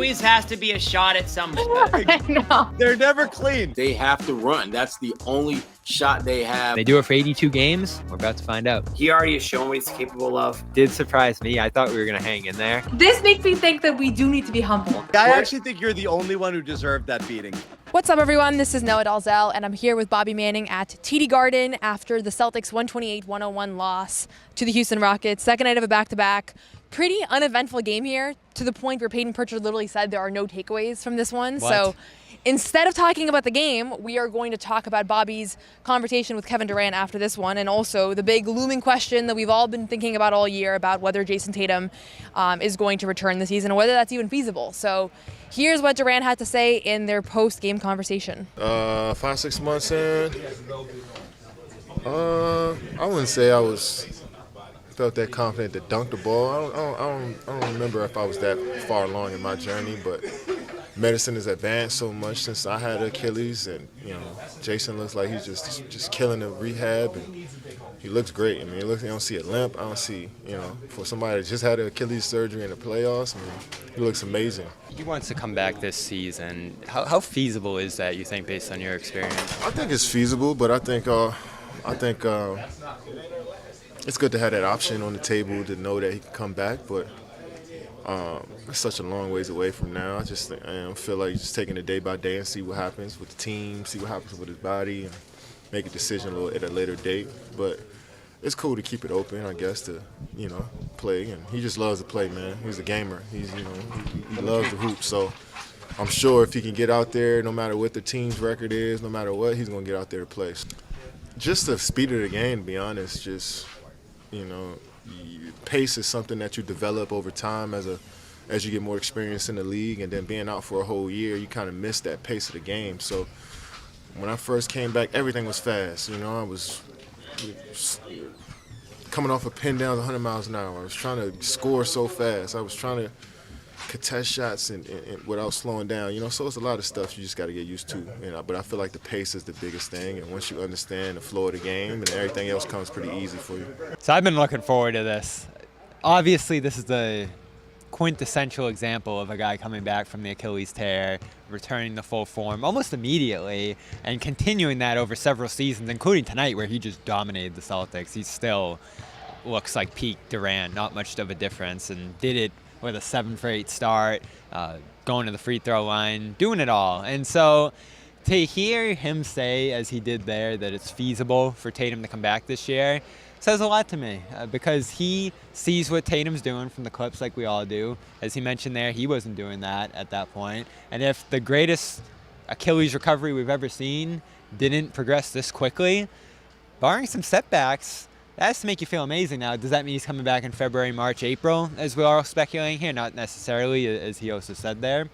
always has to be a shot at somebody. I know. They're never clean. They have to run. That's the only shot they have. They do it for 82 games. We're about to find out. He already has shown what he's capable of. Did surprise me. I thought we were going to hang in there. This makes me think that we do need to be humble. I actually think you're the only one who deserved that beating. What's up, everyone? This is Noah Dalzell, and I'm here with Bobby Manning at TD Garden after the Celtics' 128-101 loss to the Houston Rockets. Second night of a back-to-back. Pretty uneventful game here, to the point where Peyton Pritchard literally said there are no takeaways from this one. What? So instead of talking about the game, we are going to talk about Bobby's conversation with Kevin Durant after this one, and also the big looming question that we've all been thinking about all year about whether Jayson Tatum is going to return this season, and whether that's even feasible. So here's what Durant had to say in their post-game conversation. 5-6 months in, I wouldn't say I felt that confident to dunk the ball. I don't remember if I was that far along in my journey, but medicine has advanced so much since I had Achilles, and Jayson looks like he's just killing the rehab, and he looks great. I mean, I don't see a limp. I don't see, for somebody that just had Achilles surgery in the playoffs, I mean, he looks amazing. He wants to come back this season. How feasible is that, you think, based on your experience? I think it's feasible, but I think it's good to have that option on the table to know that he can come back, but it's such a long ways away from now. I just feel like just taking it day by day and see what happens with the team, see what happens with his body, and make a decision at a later date. But it's cool to keep it open, I guess, to play. And he just loves to play, man. He's a gamer. He loves the hoop. So I'm sure if he can get out there, no matter what the team's record is, no matter what, he's gonna get out there to play. Just the speed of the game, to be honest, pace is something that you develop over time as you get more experience in the league, and then being out for a whole year, you kind of miss that pace of the game. So when I first came back, everything was fast. I was coming off a pin down 100 miles an hour. I was trying to score so fast. I was trying to contest shots and without slowing down. So it's a lot of stuff you just got to get used to. But I feel like the pace is the biggest thing, and once you understand the flow of the game, and everything else comes pretty easy for you. So I've been looking forward to this. Obviously, this is the quintessential example of a guy coming back from the Achilles tear, returning to full form almost immediately, and continuing that over several seasons, including tonight where he just dominated the Celtics. He still looks like peak Durant, not much of a difference, and did it with a 7-for-8 start, going to the free throw line, doing it all. And so to hear him say, as he did there, that it's feasible for Tatum to come back this year says a lot to me, because he sees what Tatum's doing from the clips, like we all do. As he mentioned there, he wasn't doing that at that point. And if the greatest Achilles recovery we've ever seen didn't progress this quickly, barring some setbacks, that has to make you feel amazing. Now, does that mean he's coming back in February, March, April, as we are speculating here? Not necessarily, as he also said there.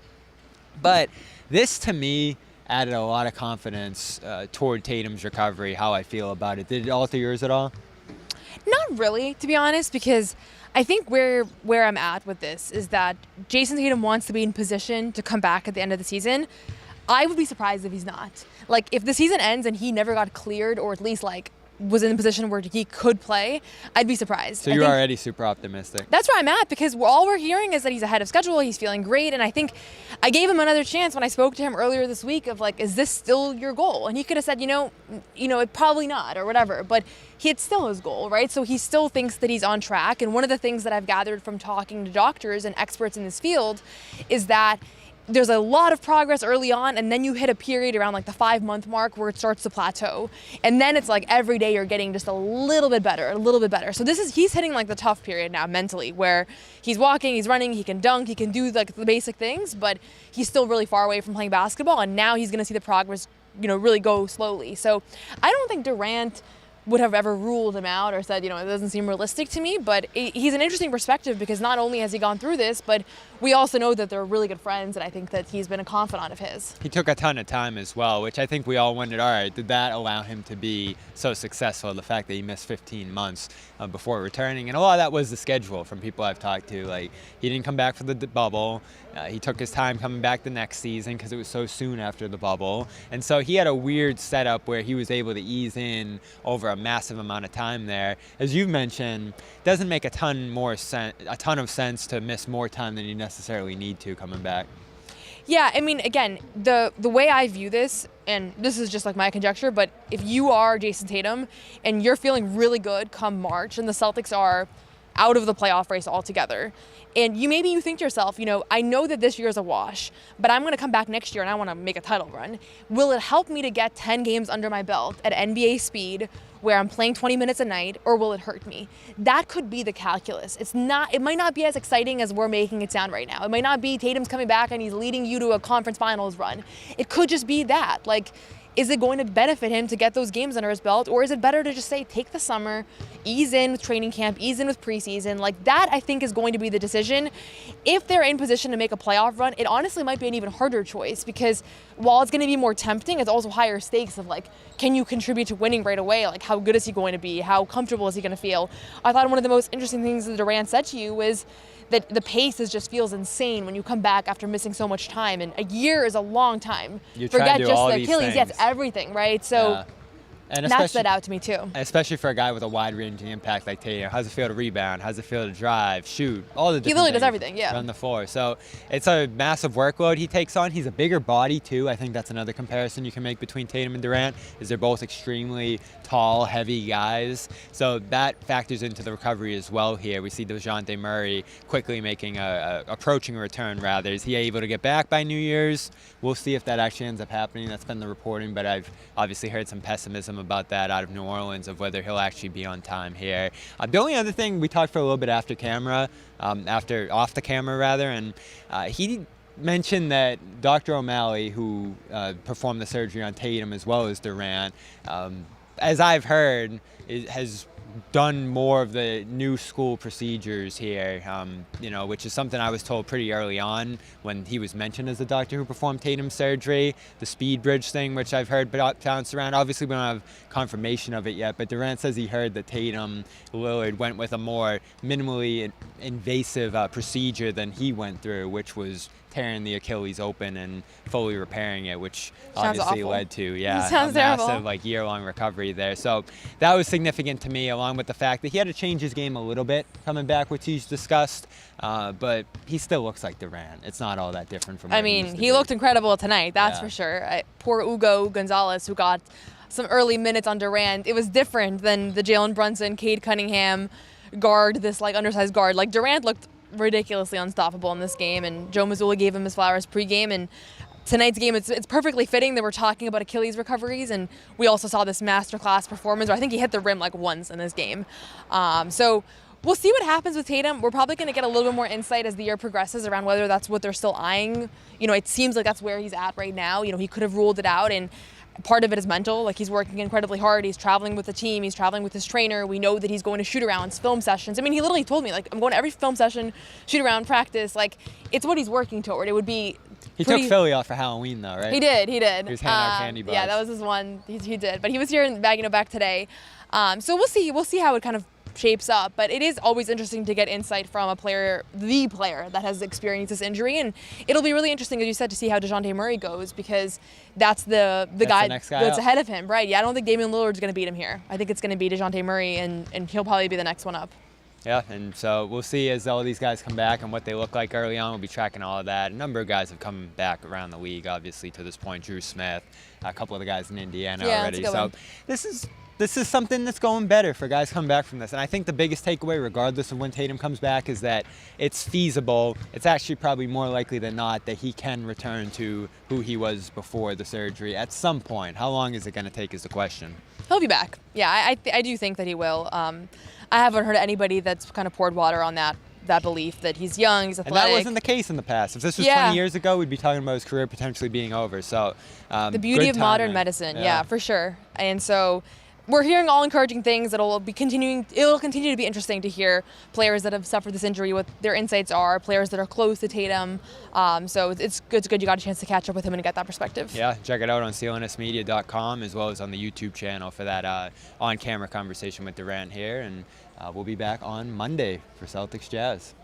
But this, to me, added a lot of confidence toward Tatum's recovery, how I feel about it. Did it alter yours at all? Not really, to be honest, because I think where I'm at with this is that Jayson Tatum wants to be in position to come back at the end of the season. I would be surprised if he's not. Like, if the season ends and he never got cleared, or at least was in a position where he could play, I'd be surprised. So you're already super optimistic. That's where I'm at, because all we're hearing is that he's ahead of schedule, he's feeling great, and I think I gave him another chance when I spoke to him earlier this week of is this still your goal? And he could have said, it probably not, or whatever, but it's still his goal, right? So he still thinks that he's on track, and one of the things that I've gathered from talking to doctors and experts in this field is that there's a lot of progress early on, and then you hit a period around the 5-month mark where it starts to plateau. And then it's every day you're getting just a little bit better, a little bit better. So he's hitting the tough period now mentally, where he's walking, he's running, he can dunk, he can do the basic things, but he's still really far away from playing basketball, and now he's gonna see the progress, really go slowly. So I don't think Durant would have ever ruled him out or said, it doesn't seem realistic to me, but he's an interesting perspective, because not only has he gone through this, but we also know that they're really good friends, and I think that he's been a confidant of his. He took a ton of time as well, which I think we all wondered, all right, did that allow him to be so successful, the fact that he missed 15 months before returning? And a lot of that was the schedule from people I've talked to. He didn't come back for the bubble. He took his time coming back the next season because it was so soon after the bubble. And so he had a weird setup where he was able to ease in over a massive amount of time there. As you've mentioned, it doesn't make a ton of sense to miss more time than you necessarily need to coming back. Yeah, I mean, again, the way I view this, and this is just like my conjecture, but if you are Jayson Tatum and you're feeling really good come March and the Celtics are out of the playoff race altogether, and maybe you think to yourself, I know that this year is a wash, but I'm going to come back next year and I want to make a title run. Will it help me to get 10 games under my belt at NBA speed where I'm playing 20 minutes a night, or will it hurt me? That could be the calculus. It might not be as exciting as we're making it sound right now. It might not be Tatum's coming back and he's leading you to a conference finals run. It could just be that. Is it going to benefit him to get those games under his belt, or is it better to just say, take the summer, ease in with training camp, ease in with preseason? That, I think, is going to be the decision. If they're in position to make a playoff run, it honestly might be an even harder choice, because while it's going to be more tempting, it's also higher stakes of can you contribute to winning right away? How good is he going to be? How comfortable is he going to feel? I thought one of the most interesting things that Durant said to you was that the pace just feels insane when you come back after missing so much time. And a year is a long time. You try to do just all the these Achilles, things. yes, everything, right? So Yeah. And that stood out to me too. Especially for a guy with a wide-ranging impact like Tatum. How's it feel to rebound? How's it feel to drive, shoot? All the different He literally does things everything, yeah. on the floor. So it's a massive workload he takes on. He's a bigger body too. I think that's another comparison you can make between Tatum and Durant, is they're both extremely tall, heavy guys. So that factors into the recovery as well here. We see DeJounte Murray quickly approaching a return rather. Is he able to get back by New Year's? We'll see if that actually ends up happening. That's been the reporting, but I've obviously heard some pessimism about that out of New Orleans, of whether he'll actually be on time here. The only other thing, we talked for a little bit off the camera, and he mentioned that Dr. O'Malley, who performed the surgery on Tatum as well as Durant, as I've heard, has done more of the new school procedures here, which is something I was told pretty early on when he was mentioned as the doctor who performed Tatum's surgery. The speed bridge thing, which I've heard bounced around. Obviously, we don't have confirmation of it yet, but Durant says he heard that Tatum Lillard went with a more minimally invasive procedure than he went through, which was tearing the Achilles open and fully repairing it, which Sounds obviously awful. led to a Sounds terrible. massive year-long recovery there. So that was significant to me, along with the fact that he had to change his game a little bit coming back, which he's discussed, but he still looks like Durant. It's not all that different from what he used to he be. looked incredible tonight, that's Yeah. for sure. Poor Hugo Gonzalez, who got some early minutes on Durant. It was different than the Jalen Brunson, Cade Cunningham guard, this undersized guard. Durant looked ridiculously unstoppable in this game, and Joe Mazzulla gave him his flowers pregame, and tonight's game, it's perfectly fitting that we're talking about Achilles recoveries, and we also saw this masterclass performance where I think he hit the rim once in this game. So we'll see what happens with Tatum. We're probably going to get a little bit more insight as the year progresses around whether that's what they're still eyeing. It seems like that's where he's at right now. He could have ruled it out, and part of it is mental. He's working incredibly hard. He's traveling with the team. He's traveling with his trainer. We know that he's going to shoot-arounds, film sessions. He literally told me, I'm going to every film session, shoot-around, practice. It's what he's working toward. It would be He took Philly off for Halloween, though, right? He did. He was handing out candy bars. Yeah, that was his one. He did. But he was here back today. So we'll see. We'll see how it kind of shapes up, but it is always interesting to get insight from the player that has experienced this injury, and it'll be really interesting, as you said, to see how DeJounte Murray goes, because that's the guy next guy that's up. ahead of him, right? Yeah, I don't think Damian Lillard's going to beat him here. I think it's going to be DeJounte Murray, and he'll probably be the next one up. Yeah, and so we'll see as all these guys come back and what they look like early on. We'll be tracking all of that. A number of guys have come back around the league, obviously, to this point. Drew Smith, a couple of the guys in Indiana already. That's a good So one. this is something that's going better for guys coming back from this. And I think the biggest takeaway, regardless of when Tatum comes back, is that it's feasible. It's actually probably more likely than not that he can return to who he was before the surgery at some point. How long is it going to take is the question. He'll be back. Yeah, I do think that he will. I haven't heard anybody that's kind of poured water on that belief that he's young, he's athletic. And that wasn't the case in the past. If this was 20 years ago, we'd be talking about his career potentially being over. So the beauty of modern medicine, yeah, for sure. And so we're hearing all encouraging things. It'll continue to be interesting to hear players that have suffered this injury, what their insights are, players that are close to Tatum. So it's good you got a chance to catch up with him and get that perspective. Yeah, check it out on CLNSmedia.com as well as on the YouTube channel for that on-camera conversation with Durant here. And we'll be back on Monday for Celtics Jazz.